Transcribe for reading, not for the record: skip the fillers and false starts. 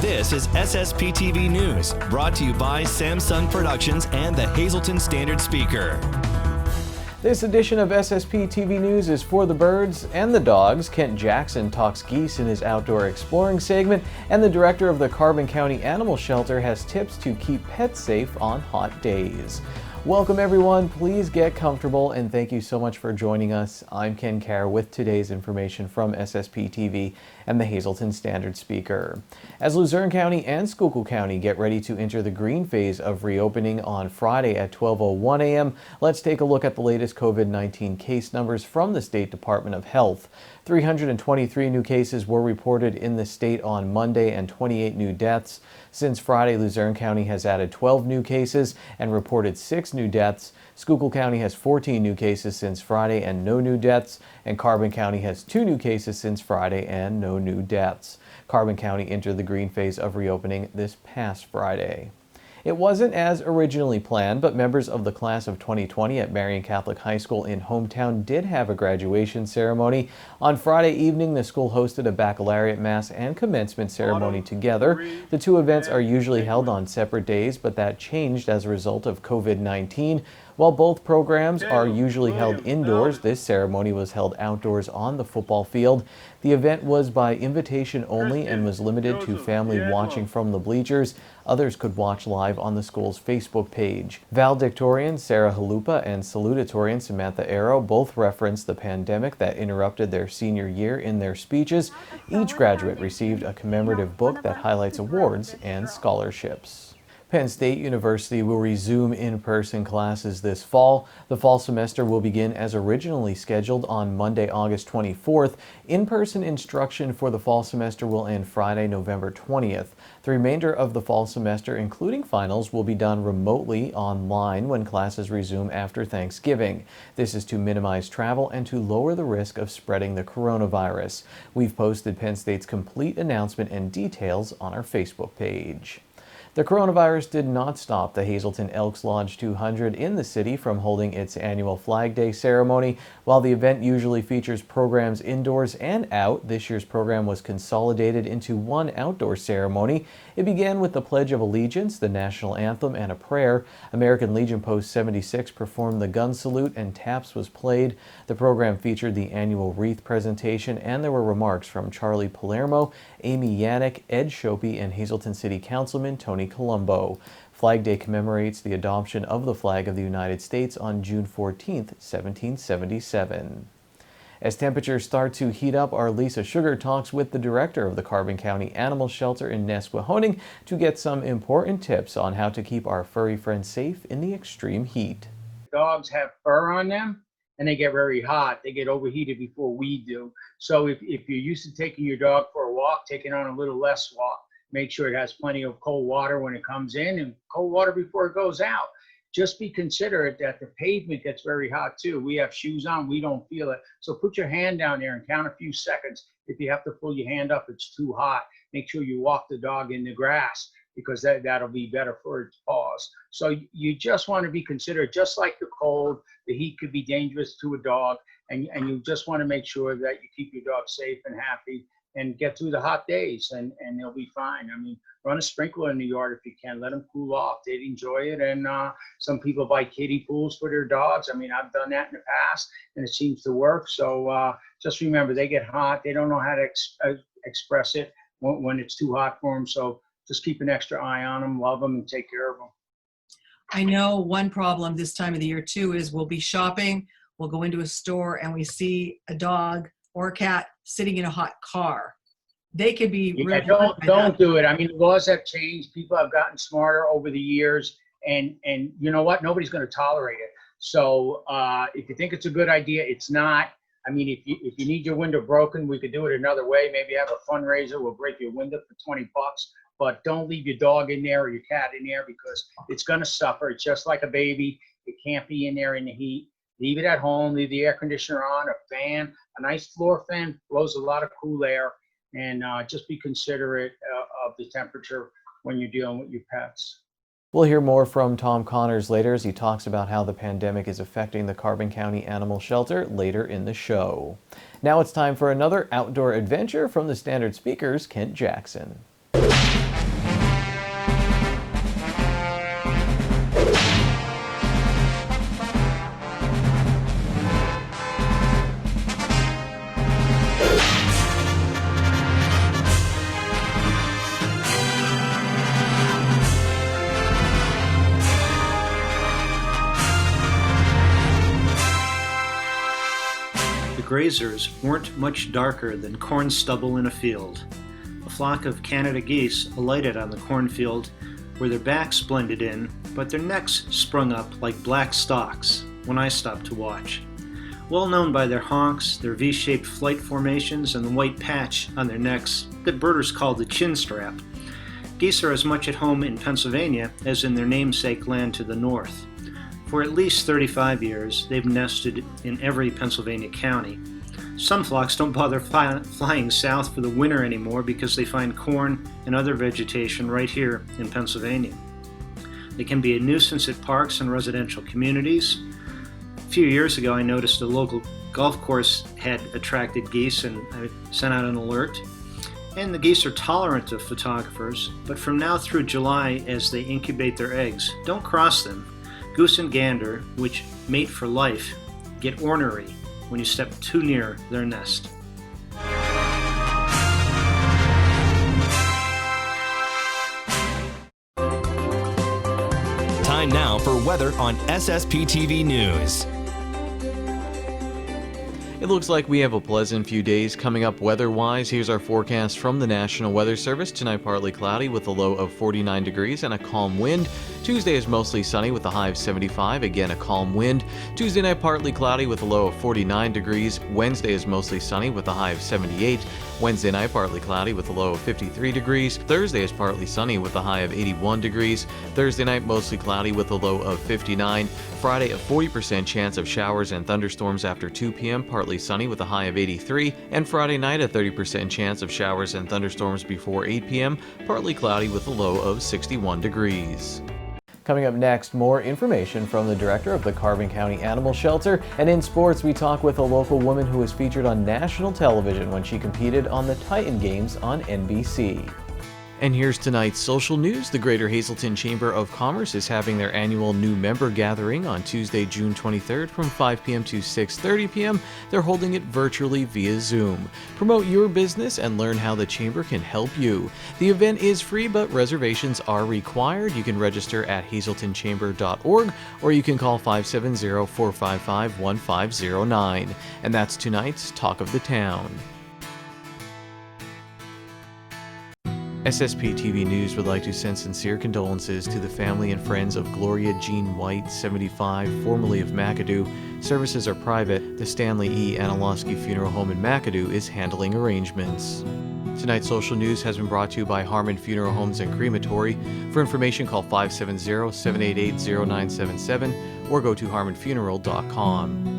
This is SSPTV News, brought to you by Samsung Productions and the Hazleton Standard Speaker. This edition of SSPTV News is for the birds and the dogs. Kent Jackson talks geese in his outdoor exploring segment, and the director of the Carbon County Animal Shelter has tips to keep pets safe on hot days. Welcome everyone, please get comfortable, and thank you so much for joining us. I'm Ken Carr with today's information from SSPTV and the Hazleton Standard Speaker. As Luzerne County and Schuylkill County get ready to enter the green phase of reopening on Friday at 12:01 a.m., let's take a look at the latest COVID-19 case numbers from the State Department of Health. 323 new cases were reported in the state on Monday and 28 new deaths. Since Friday, Luzerne County has added 12 new cases and reported 6 new deaths. Schuylkill County has 14 new cases since Friday and no new deaths, and Carbon County has 2 new cases since Friday and no new deaths. Carbon County entered the green phase of reopening this past Friday. It wasn't as originally planned, but members of the class of 2020 at Marian Catholic High School in Hometown did have a graduation ceremony. On Friday evening, the school hosted a baccalaureate mass and commencement ceremony together. The two events are usually held on separate days, but that changed as a result of COVID-19. While both programs are usually held indoors, this ceremony was held outdoors on the football field. The event was by invitation only and was limited to family watching from the bleachers. Others could watch live on the school's Facebook page. Valedictorian Sarah Halupa and salutatorian Samantha Arrow both referenced the pandemic that interrupted their senior year in their speeches. Each graduate received a commemorative book that highlights awards and scholarships. Penn State University will resume in-person classes this fall. The fall semester will begin as originally scheduled on Monday, August 24th. In-person instruction for the fall semester will end Friday, November 20th. The remainder of the fall semester, including finals, will be done remotely online when classes resume after Thanksgiving. This is to minimize travel and to lower the risk of spreading the coronavirus. We've posted Penn State's complete announcement and details on our Facebook page. The coronavirus did not stop the Hazleton Elks Lodge 200 in the city from holding its annual Flag Day ceremony. While the event usually features programs indoors and out, this year's program was consolidated into one outdoor ceremony. It began with the Pledge of Allegiance, the national anthem, and a prayer. American Legion Post 76 performed the gun salute and taps was played. The program featured the annual wreath presentation, and there were remarks from Charlie Palermo, Amy Yannick, Ed Shopey, and Hazleton City Councilman Tony Colombo. Flag Day commemorates the adoption of the flag of the United States on June 14, 1777. As temperatures start to heat up, our Lisa Sugar talks with the director of the Carbon County Animal Shelter in Nesquehoning to get some important tips on how to keep our furry friends safe in the extreme heat. Dogs have fur on them and they get very hot. They get overheated before we do. So if you're used to taking your dog for a walk, take it on a little less walk. Make sure it has plenty of cold water when it comes in and cold water before it goes out. Just be considerate that the pavement gets very hot too. We have shoes on, we don't feel it. So put your hand down there and count a few seconds. If you have to pull your hand up, it's too hot. Make sure you walk the dog in the grass because that'll be better for its paws. So you just want to be considerate, just like the cold, the heat could be dangerous to a dog. And you just want to make sure that you keep your dog safe and happy and get through the hot days, and they'll be fine. I mean, run a sprinkler in the yard if you can. Let them cool off. They'd enjoy it. And some people buy kiddie pools for their dogs. I mean, I've done that in the past, and it seems to work. So just remember, they get hot. They don't know how to express it when it's too hot for them. So just keep an extra eye on them, love them, and take care of them. I know one problem this time of the year, too, is we'll be shopping. We'll go into a store, and we see a dog or a cat sitting in a hot car. They could be really don't do it. I mean, the laws have changed. People have gotten smarter over the years, and you know what? Nobody's going to tolerate it. So if you think it's a good idea, it's not. I mean, if you need your window broken, we could do it another way. Maybe have a fundraiser. We'll break your window for $20. But don't leave your dog in there or your cat in there because it's going to suffer. It's just like a baby. It can't be in there in the heat. Leave it at home. Leave the air conditioner on, a fan. A nice floor fan blows a lot of cool air. And just be considerate of the temperature when you're dealing with your pets. We'll hear more from Tom Connors later as he talks about how the pandemic is affecting the Carbon County Animal Shelter later in the show. Now it's time for another outdoor adventure from the Standard Speaker's Kent Jackson. The grazers weren't much darker than corn stubble in a field. A flock of Canada geese alighted on the cornfield where their backs blended in, but their necks sprung up like black stalks when I stopped to watch. Well known by their honks, their V-shaped flight formations, and the white patch on their necks that birders call the chin strap, geese are as much at home in Pennsylvania as in their namesake land to the north. For at least 35 years, they've nested in every Pennsylvania county. Some flocks don't bother flying south for the winter anymore because they find corn and other vegetation right here in Pennsylvania. They can be a nuisance at parks and residential communities. A few years ago, I noticed a local golf course had attracted geese, and I sent out an alert. And the geese are tolerant of photographers, but from now through July, as they incubate their eggs, don't cross them. Goose and gander, which mate for life, get ornery when you step too near their nest. Time now for weather on SSPTV News. It looks like we have a pleasant few days coming up weather-wise. Here's our forecast from the National Weather Service. Tonight, partly cloudy with a low of 49 degrees and a calm wind. Tuesday is mostly sunny with a high of 75, again a calm wind. Tuesday night, partly cloudy with a low of 49 degrees. Wednesday is mostly sunny with a high of 78. Wednesday night, partly cloudy with a low of 53 degrees. Thursday is partly sunny with a high of 81 degrees. Thursday night, mostly cloudy with a low of 59. Friday, a 40% chance of showers and thunderstorms after 2 p.m., partly sunny with a high of 83. And Friday night, a 30% chance of showers and thunderstorms before 8 p.m., partly cloudy with a low of 61 degrees. Coming up next, more information from the director of the Carbon County Animal Shelter. And in sports, we talk with a local woman who was featured on national television when she competed on the Titan Games on NBC. And here's tonight's social news. The Greater Hazleton Chamber of Commerce is having their annual new member gathering on Tuesday, June 23rd from 5 p.m. to 6:30 p.m. They're holding it virtually via Zoom. Promote your business and learn how the Chamber can help you. The event is free, but reservations are required. You can register at hazletonchamber.org or you can call 570-455-1509. And that's tonight's Talk of the Town. SSPTV News would like to send sincere condolences to the family and friends of Gloria Jean White, 75, formerly of McAdoo. Services are private. The Stanley E. Anilowski Funeral Home in McAdoo is handling arrangements. Tonight's social news has been brought to you by Harmon Funeral Homes and Crematory. For information, call 570-788-0977 or go to harmonfuneral.com.